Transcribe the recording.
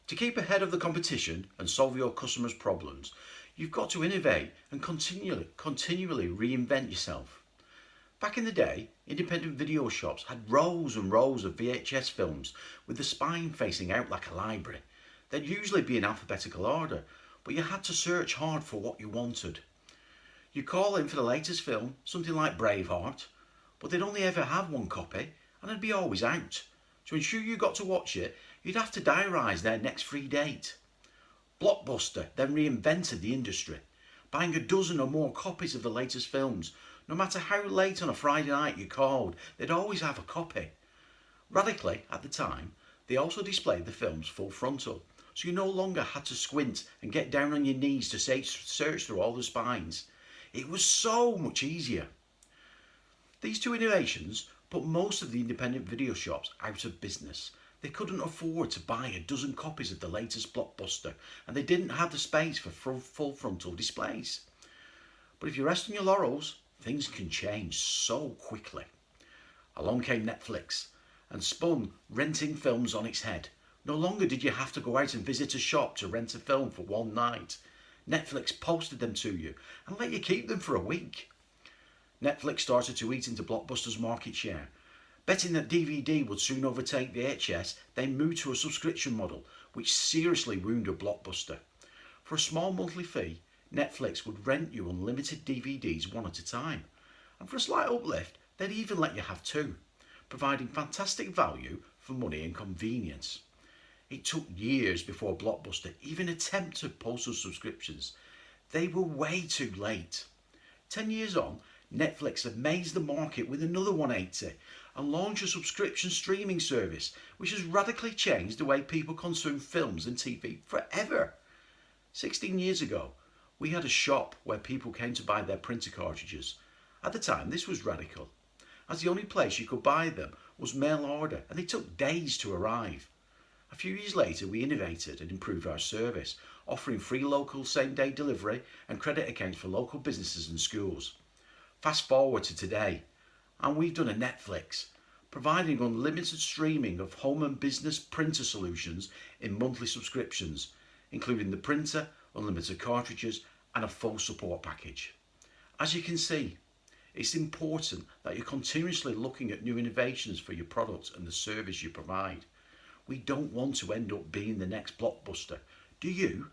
To keep ahead of the competition and solve your customers' problems, you've got to innovate and continually reinvent yourself. Back in the day, independent video shops had rows and rows of VHS films with the spine facing out like a library. They'd usually be in alphabetical order, but you had to search hard for what you wanted. You call in for the latest film, something like Braveheart, but they'd only ever have one copy and it'd be always out. To ensure you got to watch it, you'd have to diarise their next free date. Blockbuster then reinvented the industry, buying a dozen or more copies of the latest films. No matter how late on a Friday night you called, they'd always have a copy. Radically, at the time, they also displayed the films full frontal, so you no longer had to squint and get down on your knees to search through all the spines. It was so much easier. These two innovations put most of the independent video shops out of business. They couldn't afford to buy a dozen copies of the latest Blockbuster, and they didn't have the space for full frontal displays. But if you rest on your laurels, things can change so quickly. Along came Netflix and spun renting films on its head. No longer did you have to go out and visit a shop to rent a film for one night. Netflix posted them to you and let you keep them for a week. Netflix started to eat into Blockbuster's market share. Betting that DVD would soon overtake VHS, they moved to a subscription model, which seriously wounded Blockbuster. For a small monthly fee, Netflix would rent you unlimited DVDs one at a time. And for a slight uplift, they'd even let you have two, providing fantastic value for money and convenience. It took years before Blockbuster even attempted postal subscriptions. They were way too late. 10 years on, Netflix amazed the market with another 180 and launched a subscription streaming service which has radically changed the way people consume films and TV forever. 16 years ago, we had a shop where people came to buy their printer cartridges. At the time, this was radical, as the only place you could buy them was mail order and they took days to arrive. A few years later, we innovated and improved our service, offering free local same-day delivery and credit accounts for local businesses and schools. Fast forward to today, and we've done a Netflix, providing unlimited streaming of home and business printer solutions in monthly subscriptions, including the printer, unlimited cartridges, and a full support package. As you can see, it's important that you're continuously looking at new innovations for your product and the service you provide. We don't want to end up being the next Blockbuster, do you?